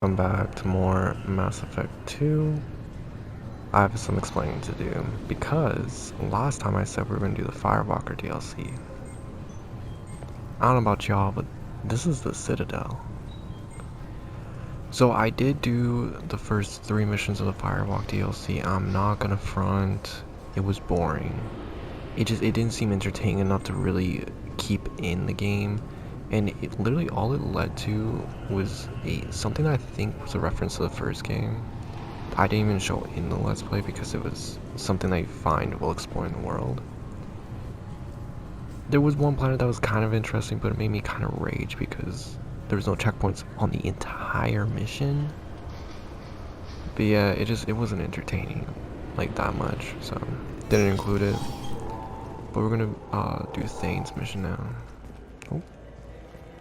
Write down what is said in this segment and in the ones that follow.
Come back to more Mass Effect 2. I have some explaining to do because last time I said we were going to do the Firewalker DLC. I don't know about y'all, but this is the Citadel. So I did do the first 3 missions of the Firewalk DLC. I'm not gonna front, it was boring. It didn't seem entertaining enough to really keep in the game. And it literally all it led to was something that I think was a reference to the first game. I didn't even show in the Let's Play because it was something I find while exploring the world. There was one planet that was kind of interesting, but it made me kind of rage because there was no checkpoints on the entire mission. But yeah, it wasn't entertaining like that much, so didn't include it. But we're gonna do Thane's mission now. Oh.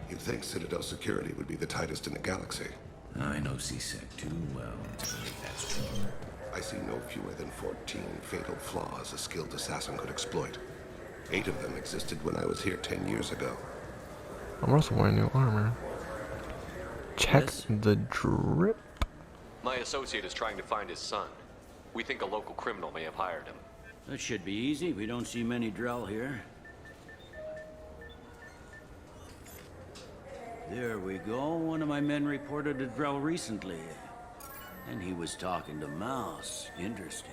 You think Citadel security would be the tightest in the galaxy? I know C-Sec too well to believe that's true. I see no fewer than 14 fatal flaws a skilled assassin could exploit. 8 of them existed when I was here 10 years ago. I'm also wearing new armor. Check Yes? the drip. My associate is trying to find his son. We think a local criminal may have hired him. That should be easy. We don't see many Drell here. There we go. One of my men reported a Drell recently. And he was talking to Mouse. Interesting.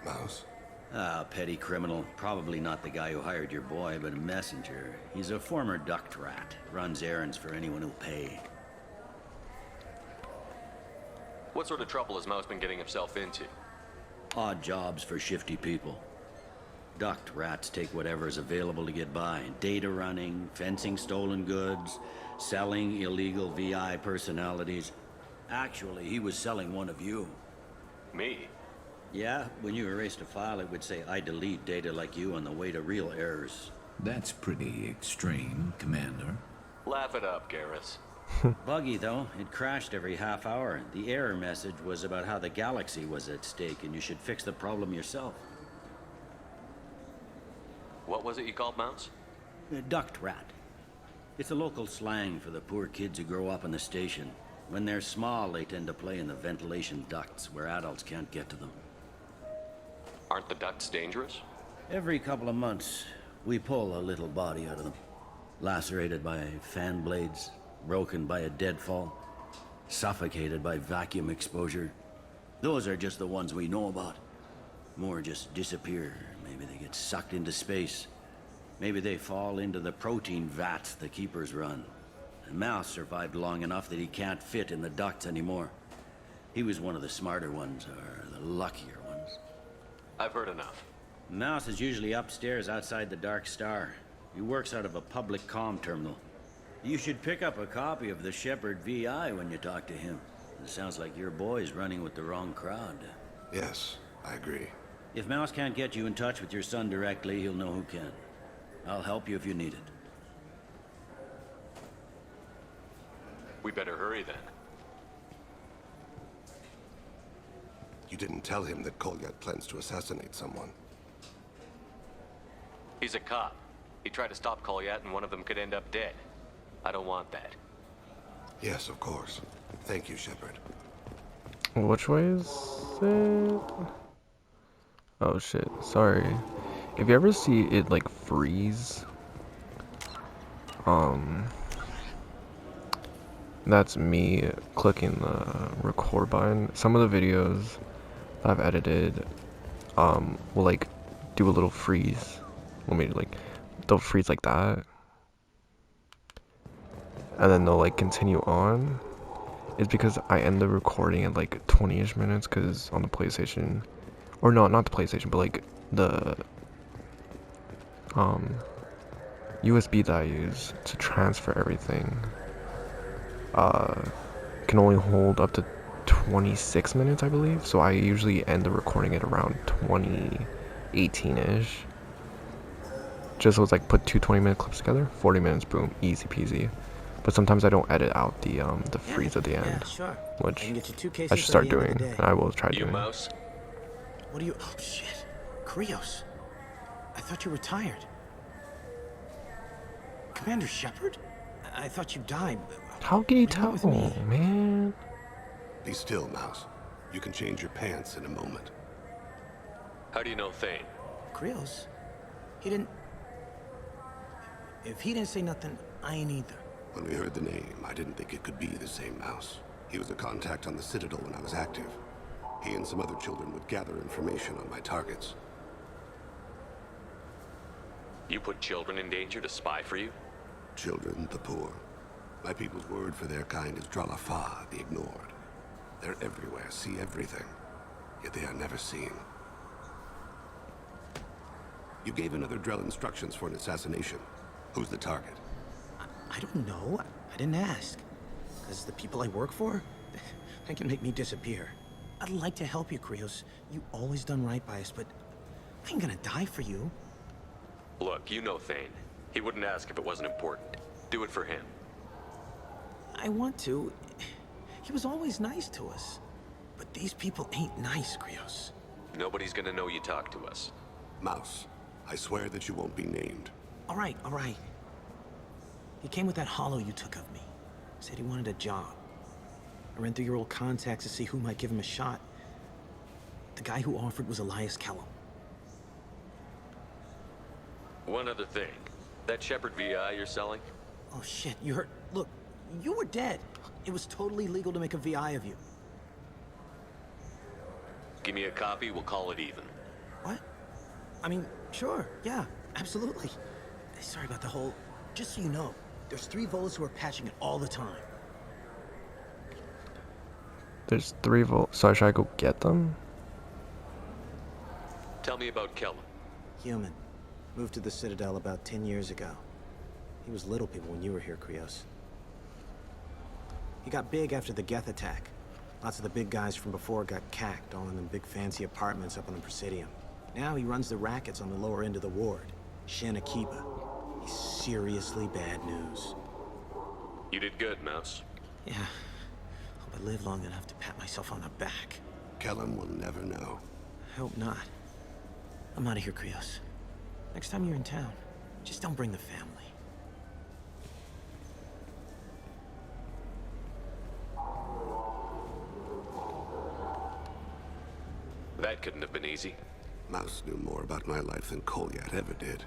Mouse? Ah, petty criminal. Probably not the guy who hired your boy, but a messenger. He's a former duct rat. Runs errands for anyone who'll pay. What sort of trouble has Mouse been getting himself into? Odd jobs for shifty people. Duct rats take whatever's available to get by. Data running, fencing stolen goods, selling illegal VI personalities. Actually, he was selling one of you. Me? Yeah, when you erased a file, it would say, I delete data like you on the way to real errors. That's pretty extreme, Commander. Laugh it up, Garrus. Buggy, though. It crashed every half hour. The error message was about how the galaxy was at stake, and you should fix the problem yourself. What was it you called Mouse? A duct rat. It's a local slang for the poor kids who grow up on the station. When they're small, they tend to play in the ventilation ducts where adults can't get to them. Aren't the ducts dangerous? Every couple of months, we pull a little body out of them. Lacerated by fan blades, broken by a deadfall, suffocated by vacuum exposure. Those are just the ones we know about. More just disappear. Maybe they get sucked into space. Maybe they fall into the protein vats the keepers run. And Mouse survived long enough that he can't fit in the ducts anymore. He was one of the smarter ones, or the luckier ones. I've heard enough. Mouse is usually upstairs outside the Dark Star. He works out of a public comm terminal. You should pick up a copy of the Shepherd VI when you talk to him. It sounds like your boy's running with the wrong crowd. Yes, I agree. If Mouse can't get you in touch with your son directly, he'll know who can. I'll help you if you need it. We better hurry then. You didn't tell him that Kolyat plans to assassinate someone. He's a cop. He tried to stop Kolyat and one of them could end up dead. I don't want that. Yes, of course. Thank you, Shepard. Which way is it? Oh shit, sorry. If you ever see it like freeze, that's me clicking the record button. Some of the videos that I've edited, will like do a little freeze. Let me like, they'll freeze like that. And then they'll like continue on. It's because I end the recording at like 20-ish minutes, because on the PlayStation, or no, not the PlayStation, but like the USB that I use to transfer everything can only hold up to 26 minutes, I believe. So I usually end the recording at around 2018-ish. Just so it's like put two 20-minute clips together, 40 minutes, boom, easy peasy. But sometimes I don't edit out the freeze at the end, Yeah, sure. which I can get you 2 cases I should start by the end doing, of the and day. I will try You doing. Mouse? What are you? Oh shit, Krios. I thought you were tired. Commander Shepard? I thought you died. How can you What tell, with me? man? Be still, Mouse. You can change your pants in a moment. How do you know Thane? Krios? He didn't... If he didn't say nothing, I ain't either. When we heard the name, I didn't think it could be the same Mouse. He was a contact on the Citadel when I was active. He and some other children would gather information on my targets. You put children in danger to spy for you? Children, the poor. My people's word for their kind is Dralafa, the ignored. They're everywhere, see everything, yet they are never seen. You gave another Drell instructions for an assassination. Who's the target? I don't know. I didn't ask. Because the people I work for, they can make me disappear. I'd like to help you, Krios. You always done right by us, but I ain't gonna die for you. Look, you know Thane. He wouldn't ask if it wasn't important. Do it for him. I want to. He was always nice to us. But these people ain't nice, Krios. Nobody's gonna know you talked to us. Mouse, I swear that you won't be named. All right, all right. He came with that hollow you took of me. Said he wanted a job. I ran through your old contacts to see who might give him a shot. The guy who offered was Elias Kellum. One other thing. That Shepard VI you're selling? Oh shit, you heard? Look, you were dead. It was totally legal to make a VI of you. Give me a copy, we'll call it even. What? I mean, sure, yeah, absolutely. Sorry about the whole... Just so you know, there's 3 Volus who are patching it all the time. There's 3 volts. So should I go get them? Tell me about Kellum. Human. Moved to the Citadel about 10 years ago. He was little people when you were here, Krios. He got big after the Geth attack. Lots of the big guys from before got cacked, all in them big fancy apartments up on the Presidium. Now he runs the rackets on the lower end of the ward, Shin Akiba. He's seriously bad news. You did good, Mouse. Yeah. Hope I live long enough to pat myself on the back. Kellum will never know. I hope not. I'm out of here, Krios. Next time you're in town, just don't bring the family. That couldn't have been easy. Mouse knew more about my life than Kolyat ever did.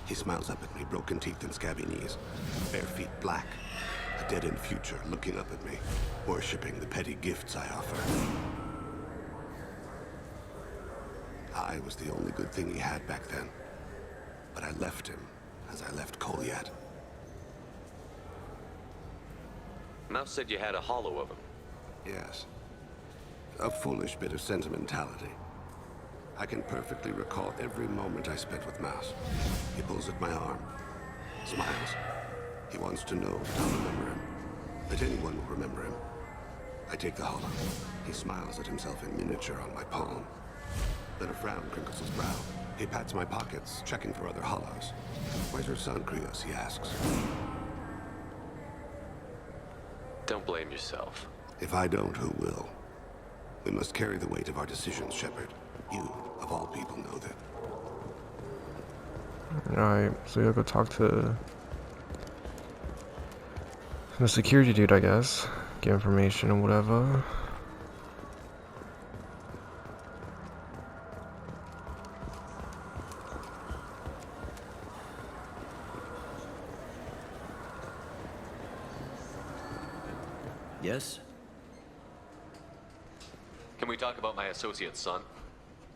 He smiles up at me, broken teeth and scabby knees, bare feet black, a dead-end future looking up at me, worshipping the petty gifts I offer. I was the only good thing he had back then, but I left him as I left Kolyat. Mouse said you had a hollow of him. Yes. A foolish bit of sentimentality. I can perfectly recall every moment I spent with Mouse. He pulls at my arm, smiles. He wants to know that I'll remember him, that anyone will remember him. I take the hollow. He smiles at himself in miniature on my palm. Then a frown crinkles his brow. He pats my pockets, checking for other hollows. Where's your son, Krios? He asks. Don't blame yourself. If I don't, who will? We must carry the weight of our decisions, Shepard. You, of all people, know that. Alright, so you'll go talk to the security dude, I guess. Get information and whatever. Yes? Can we talk about my associate's son?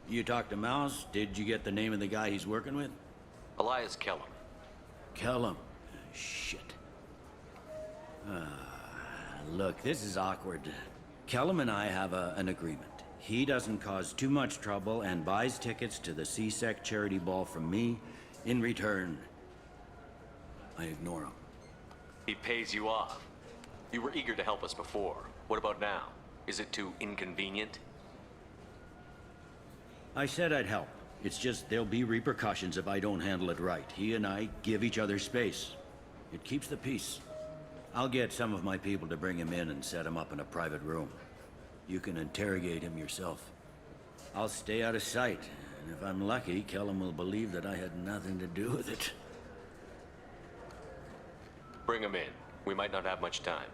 You talked to Mouse? Did you get the name of the guy he's working with? Elias Kellum. Kellum. Shit. Look, this is awkward. Kellum and I have an agreement. He doesn't cause too much trouble and buys tickets to the C-Sec charity ball from me. In return, I ignore him. He pays you off. You were eager to help us before. What about now? Is it too inconvenient? I said I'd help. It's just there'll be repercussions if I don't handle it right. He and I give each other space. It keeps the peace. I'll get some of my people to bring him in and set him up in a private room. You can interrogate him yourself. I'll stay out of sight, and if I'm lucky, Kellum will believe that I had nothing to do with it. Bring him in. We might not have much time.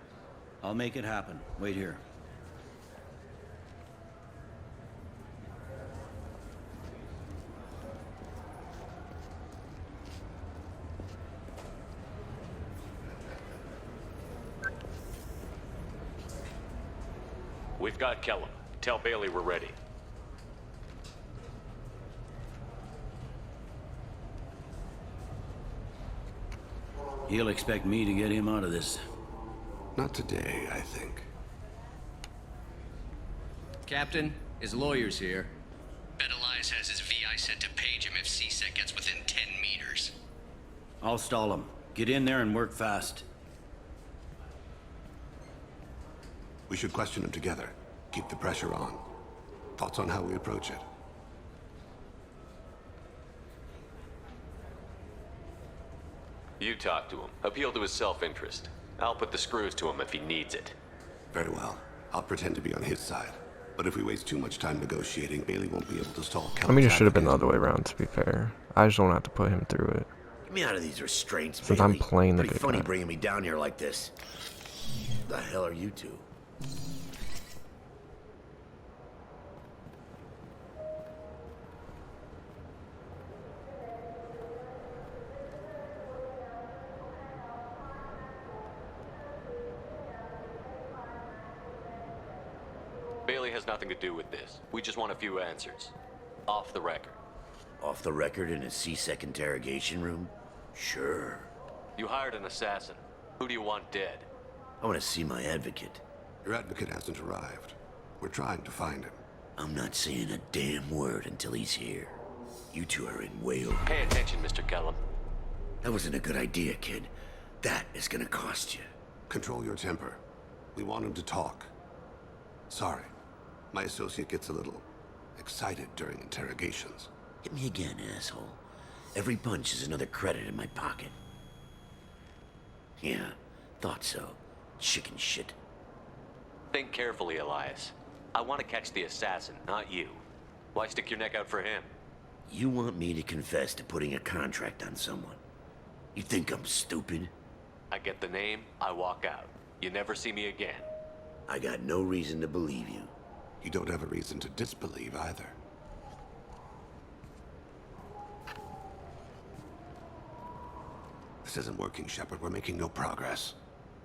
I'll make it happen. Wait here. We've got Kellum. Tell Bailey we're ready. He'll expect me to get him out of this. Not today, I think. Captain, his lawyer's here. Bet Elias has his VI set to page him if CSEC gets within 10 meters. I'll stall him. Get in there and work fast. We should question him together. Keep the pressure on. Thoughts on how we approach it? You talk to him. Appeal to his self-interest. I'll put the screws to him if he needs it. Very well. I'll pretend to be on his side. But if we waste too much time negotiating, Bailey won't be able to stall Kellum's I mean, it should have been the advocate. other way around, to be fair. I just don't have to put him through it. Get me out of these restraints, Since Bailey. I'm playing the Pretty big funny guy. bringing me down here like this. The hell are you two? Bailey has nothing to do with this. We just want a few answers. Off the record. Off the record in a CSEC interrogation room? Sure. You hired an assassin. Who do you want dead? I want to see my advocate. Your advocate hasn't arrived. We're trying to find him. I'm not saying a damn word until he's here. You two are in way over. Pay attention, Mr. Kellum. That wasn't a good idea, kid. That is gonna cost you. Control your temper. We want him to talk. Sorry. My associate gets a little excited during interrogations. Hit me again, asshole. Every punch is another credit in my pocket. Yeah, thought so. Chicken shit. Think carefully, Elias. I want to catch the assassin, not you. Why stick your neck out for him? You want me to confess to putting a contract on someone? You think I'm stupid? I get the name, I walk out. You never see me again. I got no reason to believe you. You don't have a reason to disbelieve either. This isn't working, Shepard. We're making no progress.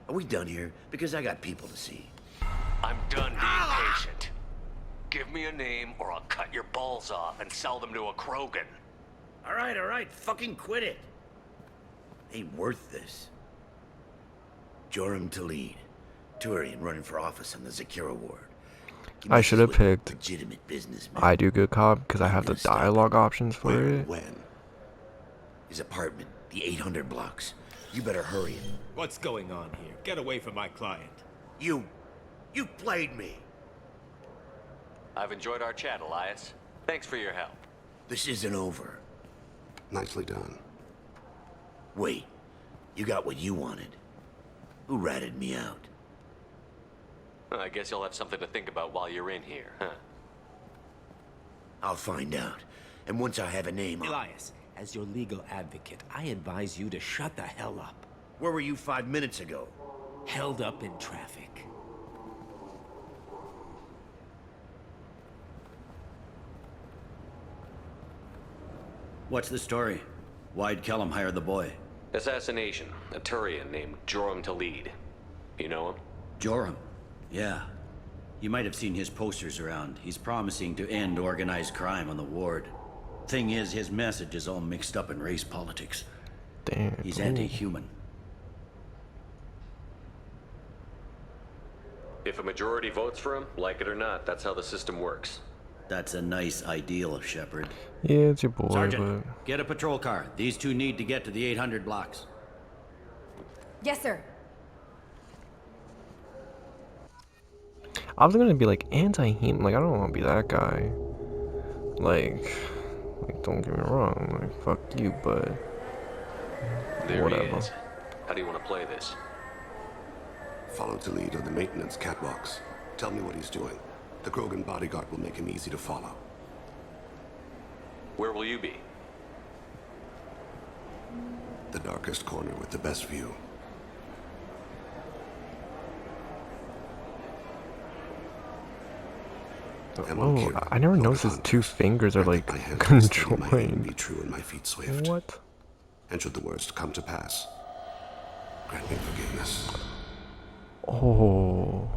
Are we done here? Because I got people to see. I'm done being patient. Give me a name or I'll cut your balls off and sell them to a Krogan. All right, fucking quit it. Ain't worth this. Joram Talid, Turian running for office on the Zakira ward. He I should have messes with picked legitimate businessmen. I Do Good Cop because I have the gonna stop dialogue options for Where? it. When? His apartment, the 800 blocks. You better hurry it. What's going on here? Get away from my client. You played me. I've enjoyed our chat, Elias. Thanks for your help. This isn't over. Nicely done. Wait, you got what you wanted. Who ratted me out? I guess you'll have something to think about while you're in here, huh? I'll find out. And once I have a name, Elias, as your legal advocate, I advise you to shut the hell up. Where were you 5 minutes ago? Held up in traffic. What's the story? Why'd Kellum hire the boy? Assassination. A Turian named Joram Talid. You know him? Joram. Yeah. You might have seen his posters around. He's promising to end organized crime on the ward. Thing is, his message is all mixed up in race politics. Damn. He's Ooh. anti-human. If a majority votes for him, like it or not, that's how the system works. That's a nice ideal, Shepard. Yeah, it's your boy, Sergeant, get a patrol car. These two need to get to the 800 blocks. Yes, sir. I was gonna be like anti-him. Like, I don't want to be that guy. Like, don't get me wrong. Like, fuck you, but There whatever. he is. How do you want to play this? Follow Talid on the maintenance catwalks. Tell me what he's doing. The Krogan bodyguard will make him easy to follow. Where will you be? The darkest corner with the best view. Oh, I never noticed his two fingers are like My be conjoined. true and my feet swift. What? And should the worst come to pass, grant me forgiveness. Oh.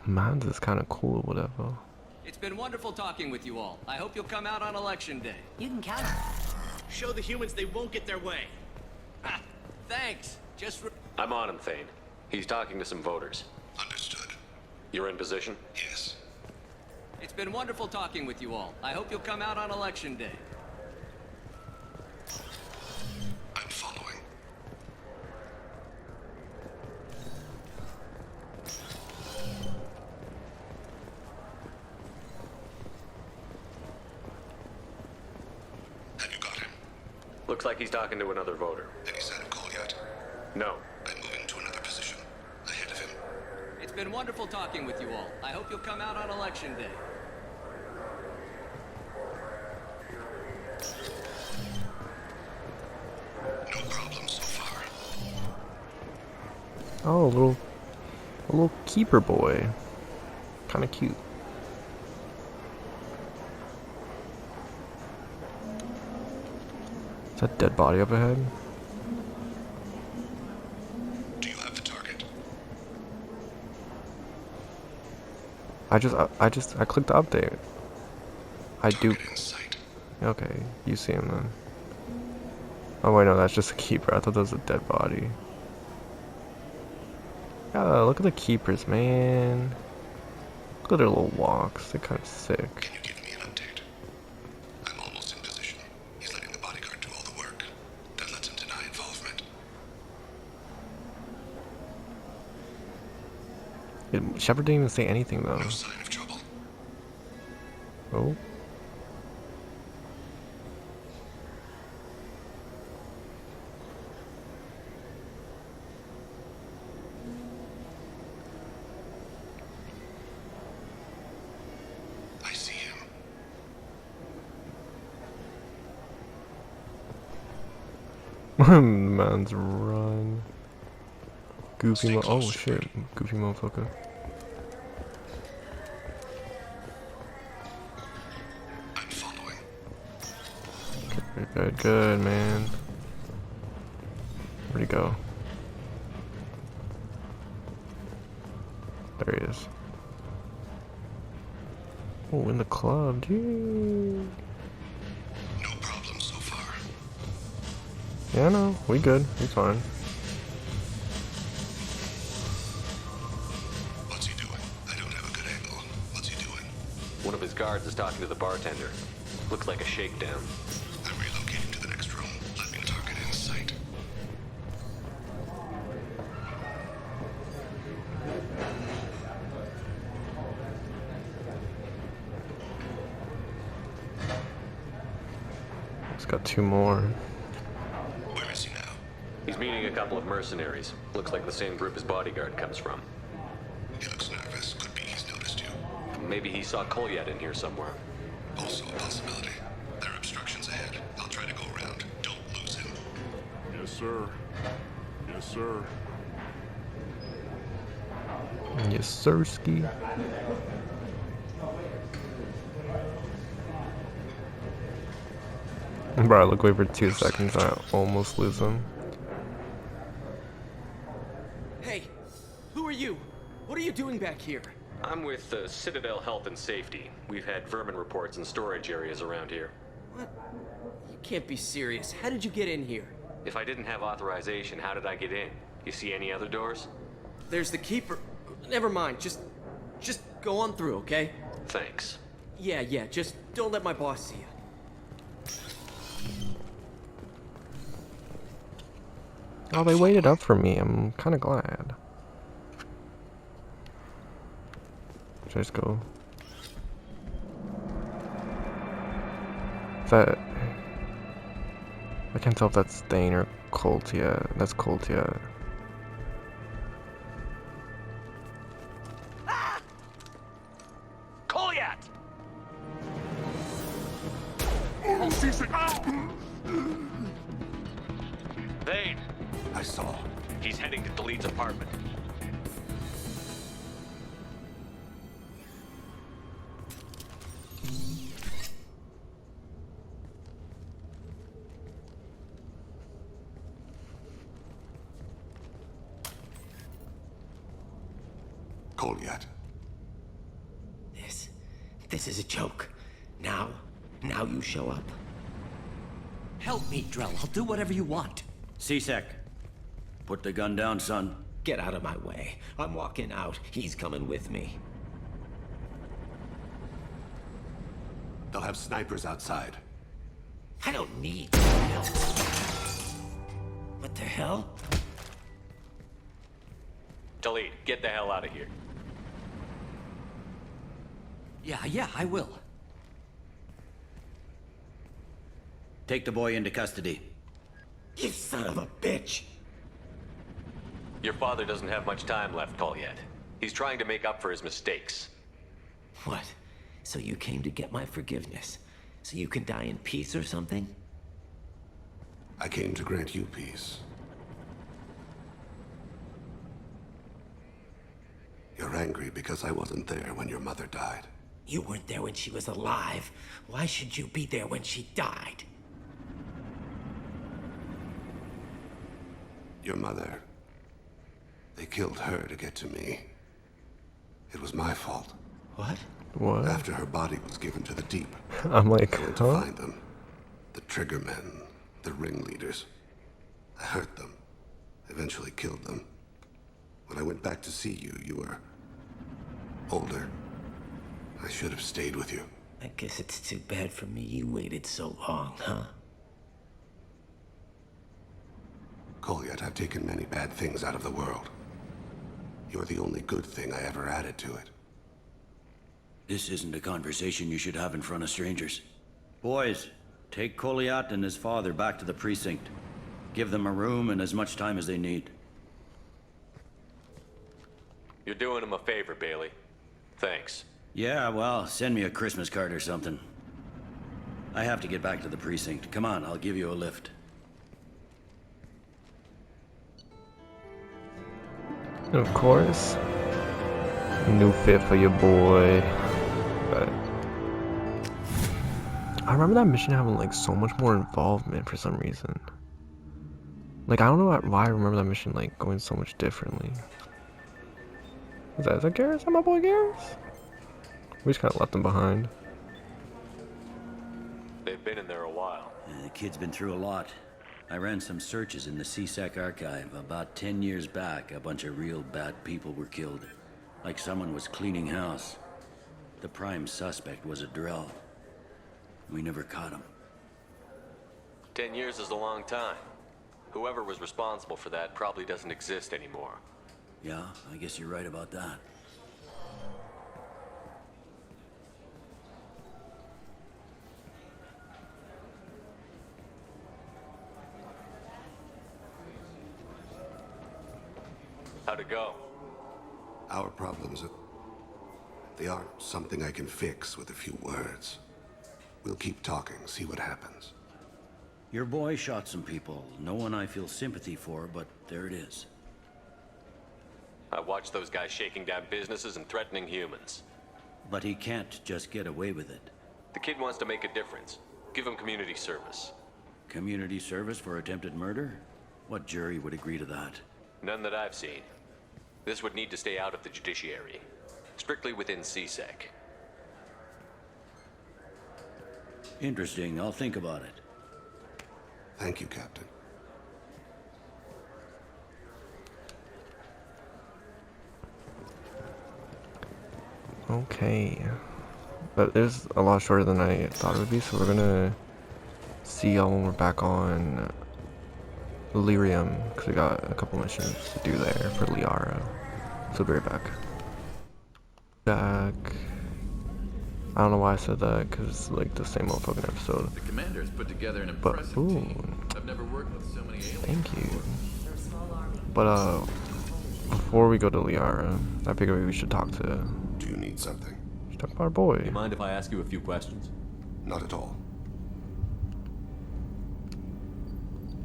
Mans is kind of cool or whatever. It's been wonderful talking with you all. I hope you'll come out on election day. You can count on it. Show the humans they won't get their way. Ha! Thanks. I'm on him, Thane. He's talking to some voters. Understood. You're in position? Yes. It's been wonderful talking with you all. I hope you'll come out on election day. I'm following. Have you got him? Looks like he's talking to another voter. Any sign of call yet? No. I'm moving to another position. Ahead of him. It's been wonderful talking with you all. I hope you'll come out on election day. No problem so far. Oh, a little keeper boy. Kind of cute. Is that dead body up ahead? Do you have the target? I clicked the update. I do. Target in sight. Okay, you see him then. Oh wait, no, that's just a keeper. I thought that was a dead body. Yeah, look at the keepers, man. Look at their little walks. They're kind of sick. Can you give me an update? I'm almost in position. He's letting the bodyguard do all the work. That lets him deny involvement. Shepard didn't even say anything though. No sign of trouble. Oh. I see him. Man's run. Goofy mo- oh shit, goofy motherfucker. I'm following. Good, good, man. Where'd he go? There he is. Oh, in the club, dude. No problem so far. Yeah, no, we good. We fine. What's he doing? I don't have a good angle. What's he doing? One of his guards is talking to the bartender. Looks like a shakedown. I'm relocating to the next room. Let me target in sight. It's got two more. Where is he now? He's meeting a couple of mercenaries. Looks like the same group his bodyguard comes from. He looks nervous. Could be he's noticed you. Maybe he saw Kolyat in here somewhere. Also a possibility. There are obstructions ahead. I'll try to go around. Don't lose him. Yes, sir. Yes, sir. Yes, sirski. Bro, I look away for 2 seconds, I almost lose him. Hey, who are you? What are you doing back here? I'm with Citadel Health and Safety. We've had vermin reports in storage areas around here. What? You can't be serious. How did you get in here? If I didn't have authorization, how did I get in? You see any other doors? There's the keeper. Never mind. Just go on through, okay? Thanks. Yeah, just don't let my boss see you. Oh, they waited up for me. I'm kind of glad. Should I just go? Is that... I can't tell if that's Thane or Colt yet. That's Colt yet. Kolyat! Thane! I saw. He's heading to Delete's apartment. Kolyat. This is a joke. Now you show up. Help me, Drell. I'll do whatever you want. C-Sec, put the gun down, son. Get out of my way. I'm walking out. He's coming with me. They'll have snipers outside. I don't need help. What the hell? Talid, get the hell out of here. Yeah, I will. Take the boy into custody. You son of a bitch! Your father doesn't have much time left, Kolyat. He's trying to make up for his mistakes. What? So you came to get my forgiveness? So you can die in peace or something? I came to grant you peace. You're angry because I wasn't there when your mother died. You weren't there when she was alive. Why should you be there when she died? Your mother. They killed her to get to me. It was my fault. What? What? After her body was given to the Deep, I'm like, I went to huh? find them. The triggermen, the ringleaders. I hurt them. Eventually killed them. When I went back to see you, you were older. I should have stayed with you. I guess it's too bad for me you waited so long, huh? Kolyat, I've taken many bad things out of the world. You're the only good thing I ever added to it. This isn't a conversation you should have in front of strangers. Boys, take Kolyat and his father back to the precinct. Give them a room and as much time as they need. You're doing him a favor, Bailey. Thanks. Yeah, well, send me a Christmas card or something. I have to get back to the precinct. Come on, I'll give you a lift. Of course. New fit for your boy. But I remember that mission having like so much more involvement for some reason. Like I don't know why I remember that mission like going so much differently. Is that Garrus? Is that my boy Garrus? We just kind of left him behind. They've been in there a while. The kid's been through a lot. I ran some searches in the C-Sec archive. About 10 years back, a bunch of real bad people were killed. Like someone was cleaning house. The prime suspect was a Drell. We never caught him. 10 years is a long time. Whoever was responsible for that probably doesn't exist anymore. Yeah, I guess you're right about that. How'd it go? Our problems, they aren't something I can fix with a few words. We'll keep talking, see what happens. Your boy shot some people. No one I feel sympathy for, but there it is. I watched those guys shaking down businesses and threatening humans. But he can't just get away with it. The kid wants to make a difference. Give him community service. Community service for attempted murder? What jury would agree to that? None that I've seen. This would need to stay out of the judiciary. Strictly within C-Sec. Interesting. I'll think about it. Thank you, Captain. Okay. But there's a lot shorter than I thought it would be, so we're gonna see y'all when we're back on Lyrium, because we got a couple missions to do there for Liara. So we'll be right back. Back. I don't know why I said that, because it's like the same motherfucking episode. The commander's put together an But, impressive ooh. team. I've never worked with so many aliens. Thank you. before. But, before we go to Liara, I figured we should talk to... Do you need something? We should talk about our boy. Do you mind if I ask you a few questions? Not at all.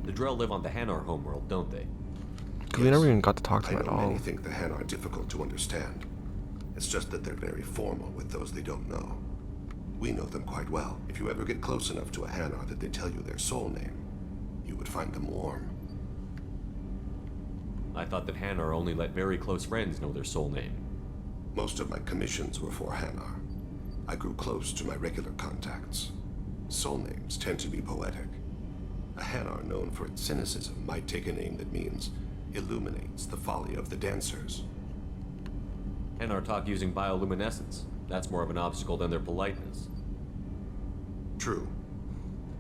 The Drell live on the Hanar homeworld, don't they? Because we never even got to talk to I him at know all. many think the Han are difficult to understand. It's just that they're very formal with those they don't know. We know them quite well. If you ever get close enough to a Hanar that they tell you their soul name, you would find them warm. I thought that Hanar only let very close friends know their soul name. Most of my commissions were for Hanar. I grew close to my regular contacts. Soul names tend to be poetic. A Hanar known for its cynicism might take a name that means illuminates the folly of the dancers. Hanar talk using bioluminescence. That's more of an obstacle than their politeness. True.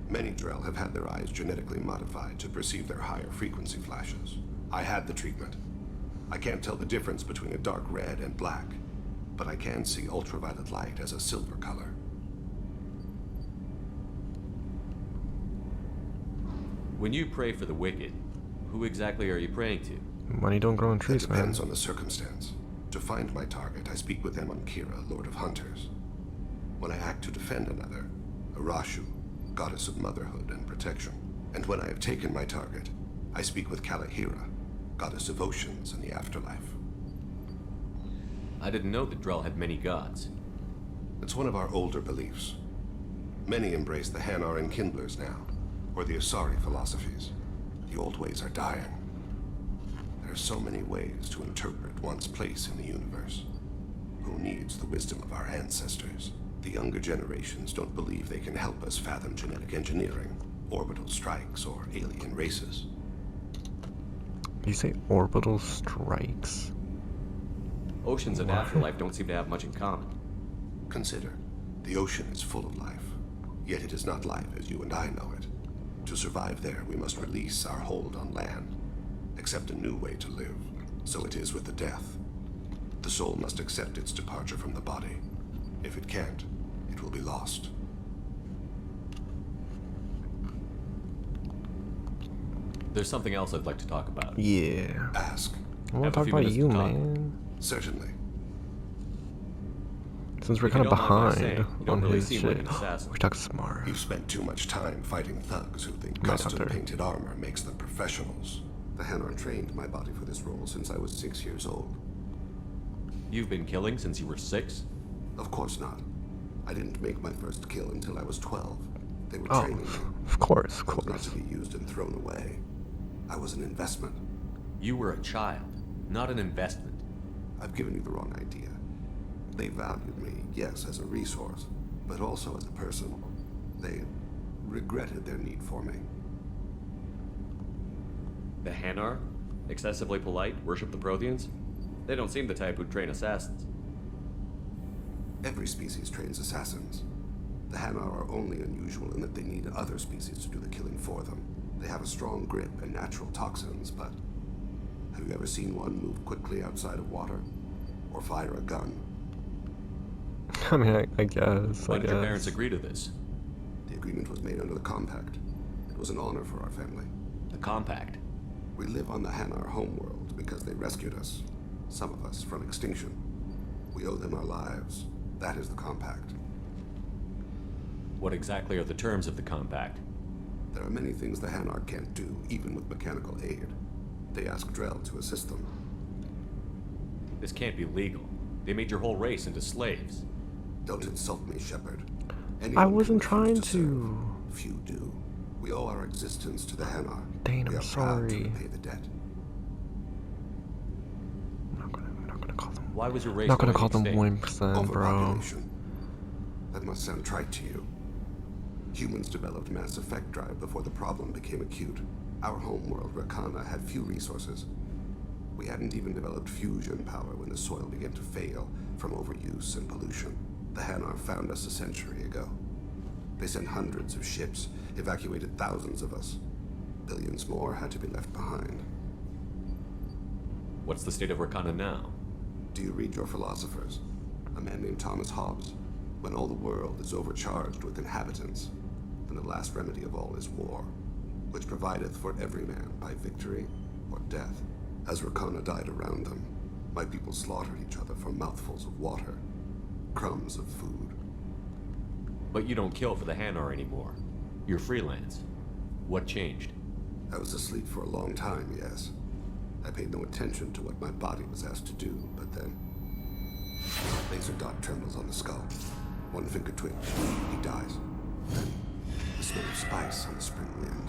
Many Drell have had their eyes genetically modified to perceive their higher frequency flashes. I had the treatment. I can't tell the difference between a dark red and black, but I can see ultraviolet light as a silver color. When you pray for the wicked, who exactly are you praying to? Money don't grow on trees, It man. depends on the circumstance. To find my target, I speak with them on Kira, Lord of Hunters. When I act to defend another, Arashu, goddess of motherhood and protection. And when I have taken my target, I speak with Kalahira, goddess of oceans and the afterlife. I didn't know that Drell had many gods. It's one of our older beliefs. Many embrace the Hanar and Kindlers now, or the Asari philosophies. The old ways are dying. There are so many ways to interpret one's place in the universe. Who needs the wisdom of our ancestors? The younger generations don't believe they can help us fathom genetic engineering, orbital strikes, or alien races. You say orbital strikes? Oceans and afterlife don't seem to have much in common. Consider, the ocean is full of life, yet it is not life as you and I know it. To survive there, we must release our hold on land, accept a new way to live. So it is with the death. The soul must accept its departure from the body. If it can't, it will be lost. There's something else I'd like to talk about. Yeah. Ask. I want to Have a talk few about minutes you, to talk. man. Certainly. Since we're If you kind of don't mind my behind saying, you don't on really his seem like shit. an assassin. We talk smart. You've spent too much time fighting thugs who think Night Hunter. custom-painted armor makes them professionals. The Hanar trained my body for this role since I was 6 years old. You've been killing since you were 6? Of course not. I didn't make my first kill until I was 12. They were Oh, training me. of course, of I was not course. to be used and thrown away. I was an investment. You were a child, not an investment. I've given you the wrong idea. They valued me, yes, as a resource, but also as a person. They regretted their need for me. The Hanar? Excessively polite, worship the Protheans? They don't seem the type who'd train assassins. Every species trains assassins. The Hanar are only unusual in that they need other species to do the killing for them. They have a strong grip and natural toxins, but have you ever seen one move quickly outside of water? Or fire a gun? I mean, I guess. Why did your parents agree to this? The agreement was made under the Compact. It was an honor for our family. The Compact? We live on the Hanar homeworld because they rescued us, some of us, from extinction. We owe them our lives. That is the Compact. What exactly are the terms of the Compact? There are many things the Hanar can't do, even with mechanical aid. They ask Drell to assist them. This can't be legal. They made your whole race into slaves. Don't insult me, Shepard. I wasn't trying to. to. Few do. We owe our existence to the Hanar. Thane, We I'm are proud to sorry. repay the debt. I'm not gonna call them. Why was your race I'm not gonna going call them extinct? 1%, bro. Overpopulation. That must sound trite to you. Humans developed mass effect drive before the problem became acute. Our homeworld, Rakana, had few resources. We hadn't even developed fusion power when the soil began to fail from overuse and pollution. The Hanar found us a century ago. They sent hundreds of ships, evacuated thousands of us. Billions more had to be left behind. What's the state of Rakana now? Do you read your philosophers? A man named Thomas Hobbes. When all the world is overcharged with inhabitants, then the last remedy of all is war, which provideth for every man by victory or death. As Rakana died around them, my people slaughtered each other for mouthfuls of water, crumbs of food. But you don't kill for the Hanar anymore. You're freelance. What changed? I was asleep for a long time, yes. I paid no attention to what my body was asked to do, but then... Laser dot trembles on the skull. One finger twitch. He dies. Then, the smell of spice on the spring wind.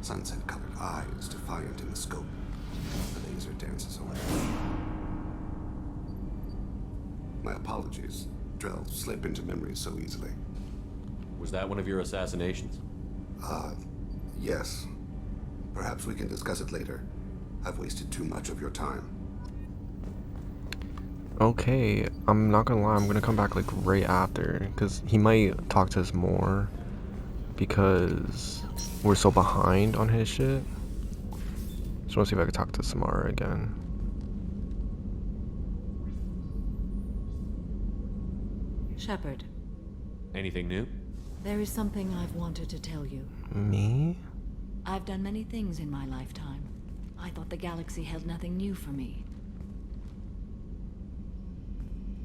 Sunset-colored eyes defiant in the scope. The laser dances away. My apologies. Drell slip into memory so easily. Was that one of your assassinations? Yes. Perhaps we can discuss it later. I've wasted too much of your time. Okay, I'm not gonna lie, I'm gonna come back like right after, because he might talk to us more, because we're so behind on his shit. Just wanna see if I can talk to Samara again. Shepard. Anything new? There is something I've wanted to tell you. Me? I've done many things in my lifetime. I thought the galaxy held nothing new for me.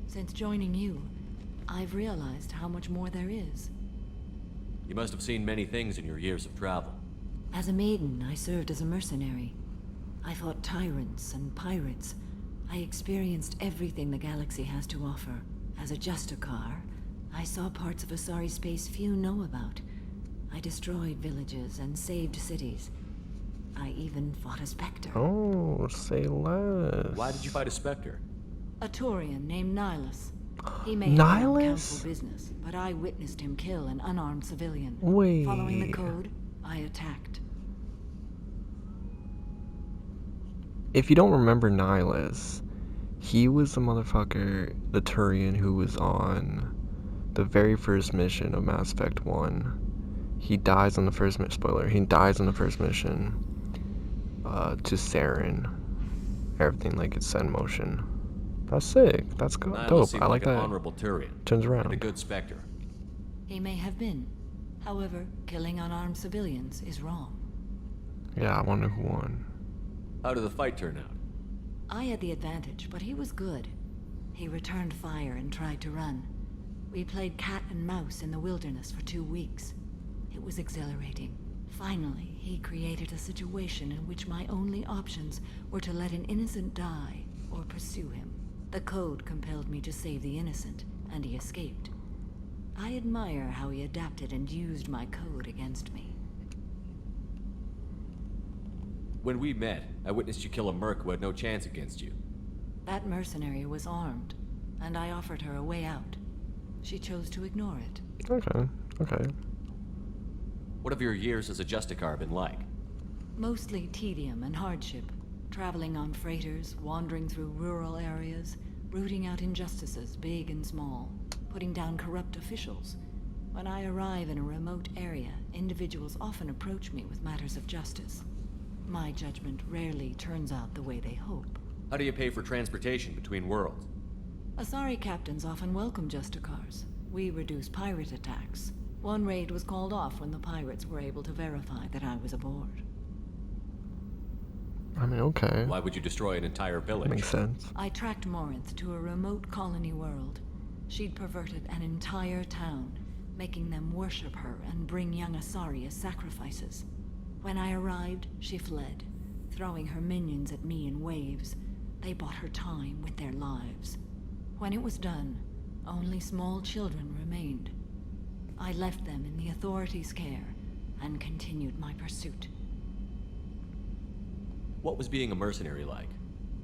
Since joining you, I've realized how much more there is. You must have seen many things in your years of travel. As a maiden, I served as a mercenary. I fought tyrants and pirates. I experienced everything the galaxy has to offer. As a Justicar, I saw parts of Asari space few know about. I destroyed villages and saved cities. I even fought a Spectre. Oh, say less. Why did you fight a Spectre? A Turian named Nihilus. He may have been on Nihilus? council business, but I witnessed him kill an unarmed civilian. Wait. Following the code, I attacked. If you don't remember Nihilus, he was the motherfucker, the Turian who was on the very first mission of Mass Effect 1. He dies on the first spoiler. He dies on the first mission to Saren. Everything like it's set in motion. That's sick. That's good. Nihilus Dope. seemed I like an that. honorable Turian. Turns And a around. good Spectre. He may have been. However, killing unarmed civilians is wrong. Yeah, I wonder who won. How did the fight turn out? I had the advantage, but he was good. He returned fire and tried to run. We played cat and mouse in the wilderness for 2 weeks. It was exhilarating. Finally, he created a situation in which my only options were to let an innocent die or pursue him. The code compelled me to save the innocent, and he escaped. I admire how he adapted and used my code against me. When we met, I witnessed you kill a merc who had no chance against you. That mercenary was armed, and I offered her a way out. She chose to ignore it. Okay. Okay. What have your years as a Justicar been like? Mostly tedium and hardship. Traveling on freighters, wandering through rural areas, rooting out injustices, big and small, putting down corrupt officials. When I arrive in a remote area, individuals often approach me with matters of justice. My judgment rarely turns out the way they hope. How do you pay for transportation between worlds? Asari captains often welcome Justicars. We reduce pirate attacks. One raid was called off when the pirates were able to verify that I was aboard. I mean, okay. Why would you destroy an entire village? Makes sense. I tracked Morinth to a remote colony world. She'd perverted an entire town, making them worship her and bring young Asari as sacrifices. When I arrived, she fled, throwing her minions at me in waves. They bought her time with their lives. When it was done, only small children remained. I left them in the authorities' care and continued my pursuit. What was being a mercenary like?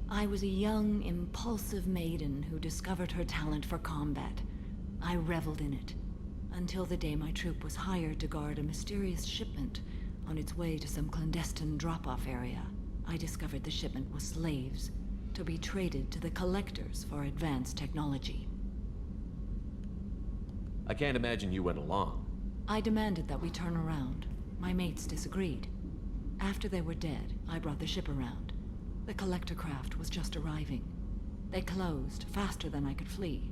I was a young, impulsive maiden who discovered her talent for combat. I reveled in it, until the day my troop was hired to guard a mysterious shipment on its way to some clandestine drop-off area. I discovered the shipment was slaves, to be traded to the collectors for advanced technology. I can't imagine you went along. I demanded that we turn around. My mates disagreed. After they were dead, I brought the ship around. The collector craft was just arriving. They closed faster than I could flee.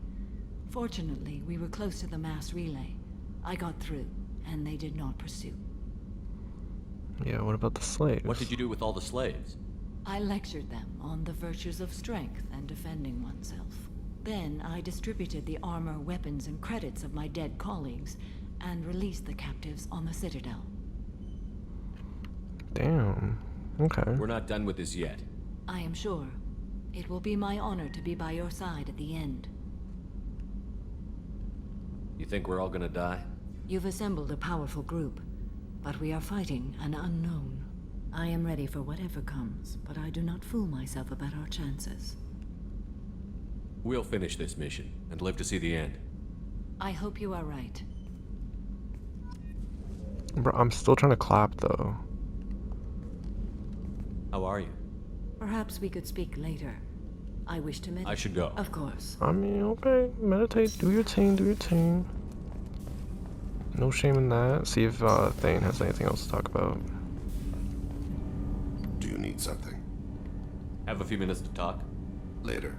Fortunately, we were close to the mass relay. I got through, and they did not pursue. Yeah, what about the slaves? What did you do with all the slaves? I lectured them on the virtues of strength and defending oneself. Then I distributed the armor, weapons, and credits of my dead colleagues, and released the captives on the Citadel. Damn. Okay. We're not done with this yet. I am sure. It will be my honor to be by your side at the end. You think we're all gonna die? You've assembled a powerful group, but we are fighting an unknown. I am ready for whatever comes, but I do not fool myself about our chances. We'll finish this mission and live to see the end. I hope you are right. Bro, I'm still trying to clap though. How are you? Perhaps we could speak later. I wish to meditate. I should go. Of course. I mean, okay, meditate, do your thing, do your thing. No shame in that. See if Thane has anything else to talk about. Do you need something? Have a few minutes to talk? Later.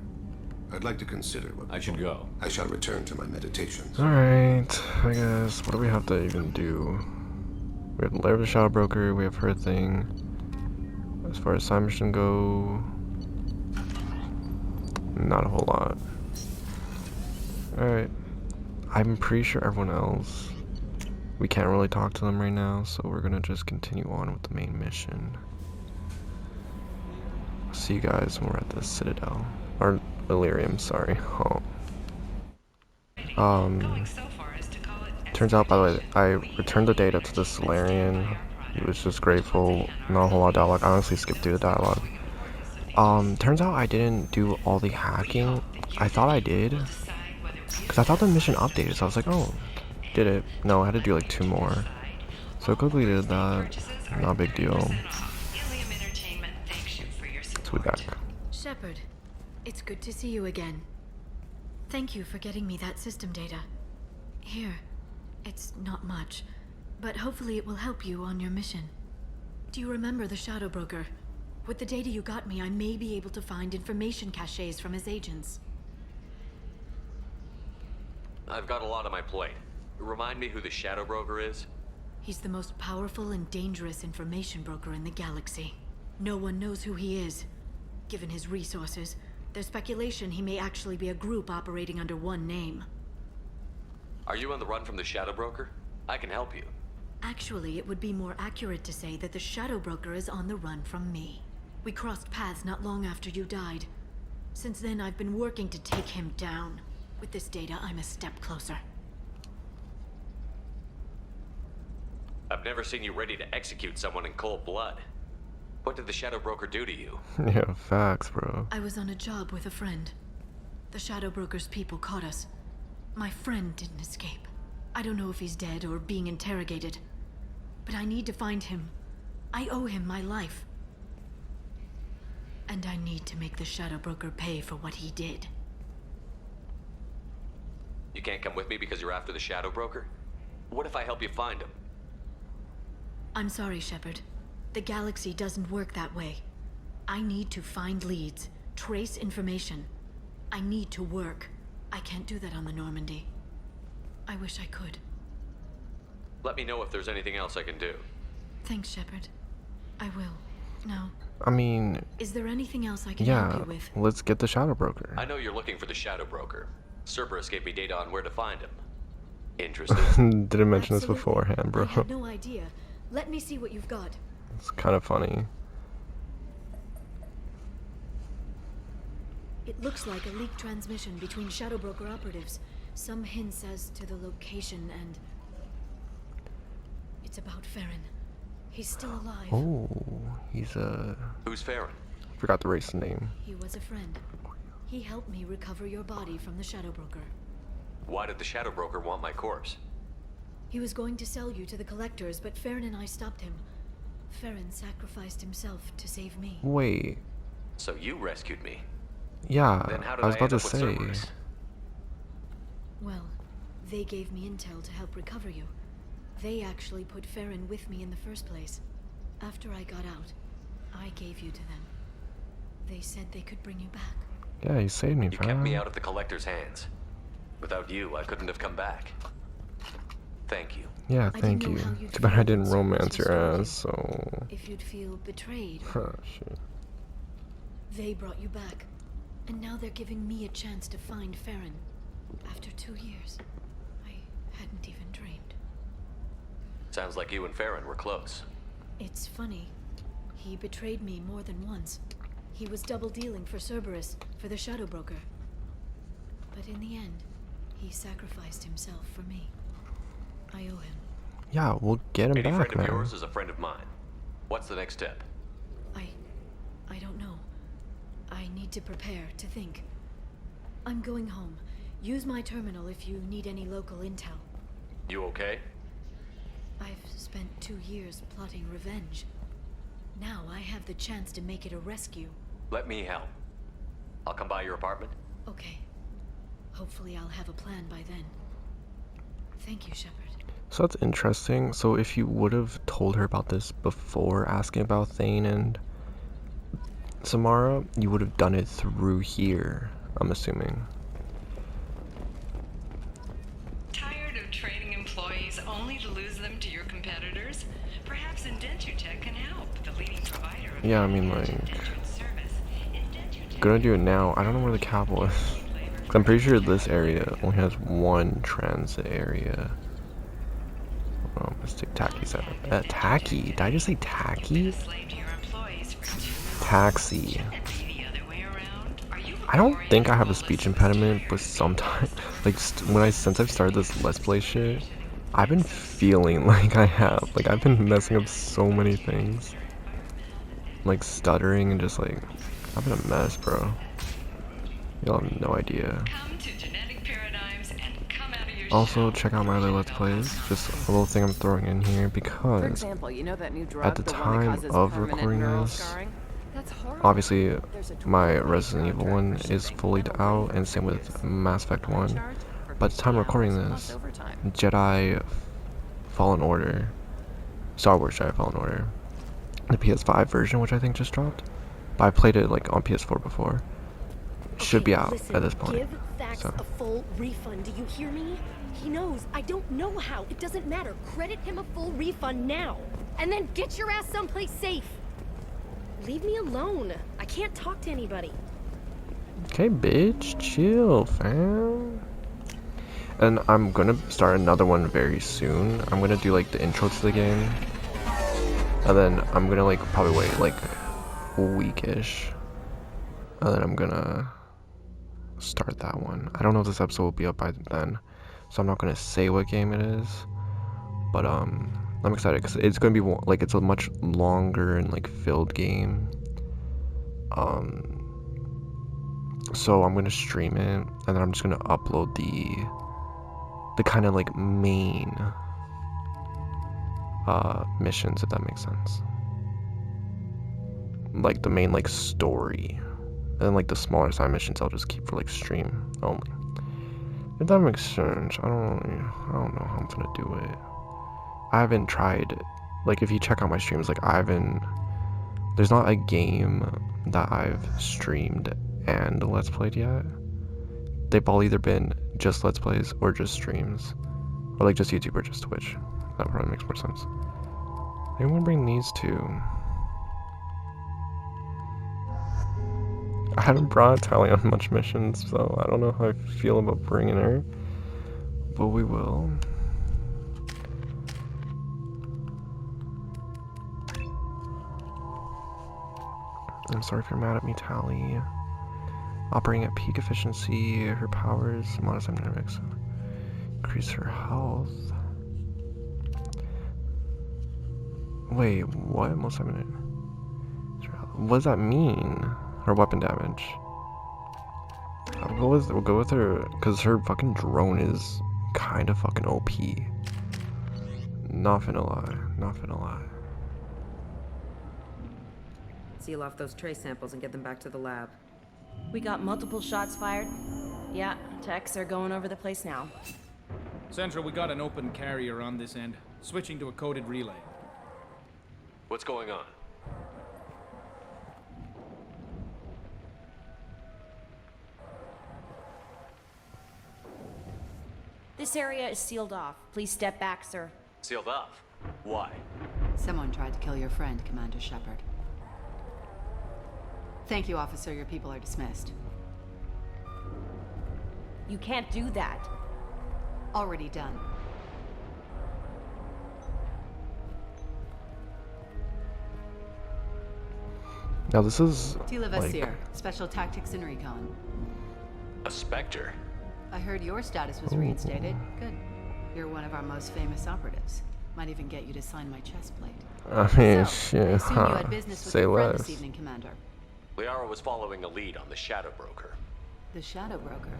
I'd like to consider what... I should go. I shall return to my meditations. Alright, I guess. What do we have to even do? We have the Lair of the Shadow Broker, we have her thing. As far as side mission go... not a whole lot. Alright. I'm pretty sure everyone else... we can't really talk to them right now, so we're gonna just continue on with the main mission. See you guys when we're at the Citadel. Or Illyrium, sorry. Turns out, by the way, I returned the data to the Solarian. He was just grateful. Not a whole lot of dialogue. I honestly skipped through the dialogue. Turns out I didn't do all the hacking. I thought I did. Because I thought the mission updated, so I was like, oh, did it? No, I had to do like 2 more. So I quickly did that. Not a big deal. So we back. Shepard, it's good to see you again. Thank you for getting me that system data. Here, it's not much, but hopefully it will help you on your mission. Do you remember the Shadow Broker? With the data you got me, I may be able to find information caches from his agents. I've got a lot on my plate. Remind me who the Shadow Broker is? He's the most powerful and dangerous information broker in the galaxy. No one knows who he is. Given his resources, there's speculation he may actually be a group operating under one name. Are you on the run from the Shadow Broker? I can help you. Actually, it would be more accurate to say that the Shadow Broker is on the run from me. We crossed paths not long after you died. Since then, I've been working to take him down. With this data, I'm a step closer. I've never seen you ready to execute someone in cold blood. What did the Shadow Broker do to you? Yeah, facts, bro. I was on a job with a friend. The Shadow Broker's people caught us. My friend didn't escape. I don't know if he's dead or being interrogated. But I need to find him. I owe him my life. And I need to make the Shadow Broker pay for what he did. You can't come with me because you're after the Shadow Broker? What if I help you find him? I'm sorry, Shepard. The galaxy doesn't work that way. I need to find leads, trace information. I need to work. I can't do that on the Normandy. I wish I could. Let me know if there's anything else I can do. Thanks, Shepard. I will. Now, I mean... is there anything else I can help yeah, you with? let's get the Shadow Broker. I know you're looking for the Shadow Broker. Cerberus gave me data on where to find him. Interested? Didn't mention this Absolutely. beforehand, bro. I had no idea. Let me see what you've got. It's kind of funny. It looks like a leaked transmission between Shadow Broker operatives. Some hints as to the location and... it's about Farron. He's still alive. Oh, he's a... Who's Farron? Forgot the race name. He was a friend. He helped me recover your body from the Shadow Broker. Why did the Shadow Broker want my corpse? He was going to sell you to the collectors, but Farron and I stopped him. Farron sacrificed himself to save me. Wait. So you rescued me? Yeah, Then how did I was about end to up with say. Cerberus? Well, they gave me intel to help recover you. They actually put Farron with me in the first place. After I got out, I gave you to them. They said they could bring you back. Yeah, you saved me, You fam. kept me out of the Collector's hands. Without you, I couldn't have come back. Thank you. Yeah, thank you. Too bad I didn't romance your ass, so... If you'd feel betrayed. Shit. They brought you back. And now they're giving me a chance to find Farron. After 2 years. I hadn't even dreamed. Sounds like you and Farron were close. It's funny. He betrayed me more than once. He was double dealing for Cerberus, for the Shadow Broker. But in the end, he sacrificed himself for me. I owe him. Yeah, we'll get him Any back, friend man. of yours is a friend of mine. What's the next step? I don't know. I need to prepare, to think. I'm going home. Use my terminal if you need any local intel. You okay? I've spent 2 years plotting revenge. Now I have the chance to make it a rescue. Let me help. I'll come by your apartment. Okay. Hopefully I'll have a plan by then. Thank you, Shepard. So that's interesting. So if you would have told her about this before asking about Thane and Samara, you would have done it through here, I'm assuming. Tired of training employees only to lose them to your competitors? Perhaps Indentutech can help, the leading provider of Yeah, I mean, like, gonna do it now. I don't know where the capital is. 'Cause I'm pretty sure this area only has one transit area. Oh, let's take taxi. Tacky? Did I just say tacky? Taxi. I don't think I have a speech impediment, but sometimes, like, since I've started this Let's Play shit, I've been feeling like I have. Like, I've been messing up so many things. Like, stuttering and just, like, I've been a mess, bro. Y'all have no idea. Also, check out my other Let's Plays. Just a little thing I'm throwing in here because, for example, you know that new drug, at the time of recording this, obviously my Resident Evil 1 is fully out, and same with Mass Effect 1. But at the time of recording this, Jedi Fallen Order, Star Wars Jedi Fallen Order, the PS5 version, which I think just dropped, but I played it like on PS4 before, should be out at this point. Give Thax a full refund, do you hear me? He knows. I don't know how. It doesn't matter. Credit him a full refund now. And then get your ass someplace safe. Leave me alone. I can't talk to anybody. Okay, bitch. Chill, fam. And I'm gonna start another one very soon. I'm gonna do like the intro to the game. And then I'm gonna like probably wait like a week-ish. And then I'm gonna start that one. I don't know if this episode will be up by then, so I'm not gonna say what game it is, but I'm excited because it's gonna be like, it's a much longer and like filled game. So I'm gonna stream it, and then I'm just gonna upload the kind of like main missions, if that makes sense, like the main like story. And then, like, the smaller side missions I'll just keep for, like, stream only. If that makes sense. I don't know how I'm gonna do it. I haven't tried, like, if you check out my streams, like, there's not a game that I've streamed and Let's Played yet. They've all either been just Let's Plays or just streams. Or, like, just YouTube or just Twitch. That probably makes more sense. I'm gonna bring these two. I hadn't brought Tally on much missions, so I don't know how I feel about bringing her, but we will. I'm sorry if you're mad at me, Tally. Operating at peak efficiency, her powers, modest dynamics, increase her health. Wait, what? Most eminent. What does that mean? Her weapon damage. We'll go with her because her fucking drone is kind of fucking OP. Not finna lie. Seal off those trace samples and get them back to the lab. We got multiple shots fired. Yeah, techs are going over the place now. Central, we got an open carrier on this end. Switching to a coded relay. What's going on? This area is sealed off. Please step back, sir. Sealed off? Why? Someone tried to kill your friend, Commander Shepard. Thank you, officer. Your people are dismissed. You can't do that. Already done. Now this is Tila like... Vesir, Special Tactics and Recon. A Spectre? I heard your status was reinstated. Good. You're one of our most famous operatives. Might even get you to sign my chest plate. I mean, so, shit, I assume you had business with say your friend less. this evening, Commander. Liara was following a lead on the Shadow Broker. The Shadow Broker?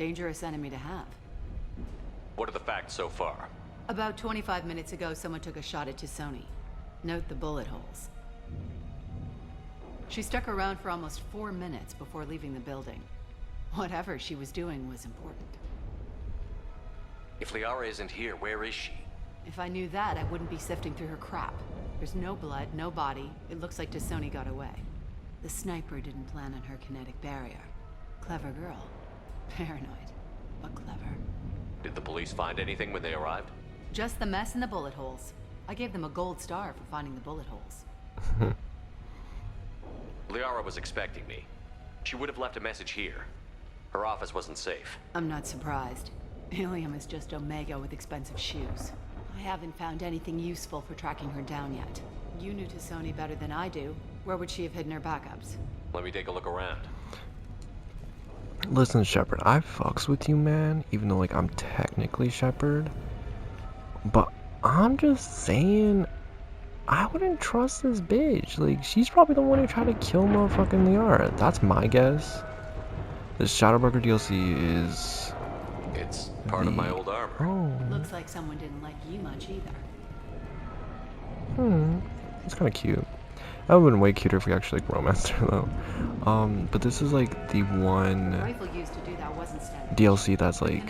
Dangerous enemy to have. What are the facts so far? About 25 minutes ago, someone took a shot at T'Soni. Note the bullet holes. She stuck around for almost 4 minutes before leaving the building. Whatever she was doing was important. If Liara isn't here, where is she? If I knew that, I wouldn't be sifting through her crap. There's no blood, no body. It looks like T'Soni got away. The sniper didn't plan on her kinetic barrier. Clever girl. Paranoid, but clever. Did the police find anything when they arrived? Just the mess and the bullet holes. I gave them a gold star for finding the bullet holes. Liara was expecting me. She would have left a message here. Her office wasn't safe. I'm not surprised. Helium is just Omega with expensive shoes. I haven't found anything useful for tracking her down yet. You knew T'Soni better than I do. Where would she have hidden her backups? Let me take a look around. Listen, Shepard, I fucks with you, man, even though, like, I'm technically Shepard. But I'm just saying, I wouldn't trust this bitch. Like, she's probably the one who tried to kill motherfucking Liara. That's my guess. This Shadowbroker DLC is... It's part of my old armor. Oh. Looks like someone didn't like you much either. It's kind of cute. That would have been way cuter if we actually, like, romanced her, though. But this is, like, the one Rifle used to do that, wasn't standard. DLC that's, like,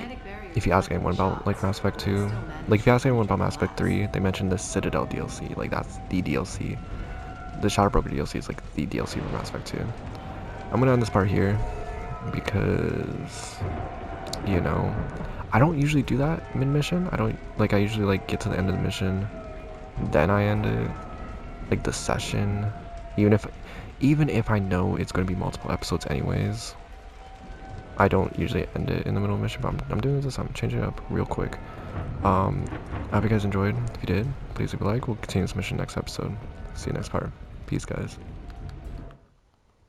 if you ask anyone about, like, Mass Effect 2, like, if you ask anyone about Mass Effect 3, they mentioned the Citadel DLC. Like, that's the DLC. The Shadowbroker DLC is, like, the DLC for Mass Effect 2. I'm gonna end this part here, because, you know, I don't usually do that mid-mission. I usually, like, get to the end of the mission, then I end it. Like, the session, even if I know it's going to be multiple episodes anyways, I don't usually end it in the middle of the mission. But I'm doing this. I'm changing it up real quick. I hope you guys enjoyed. If you did, please leave a like. We'll continue this mission next episode. See you next part. Peace, guys.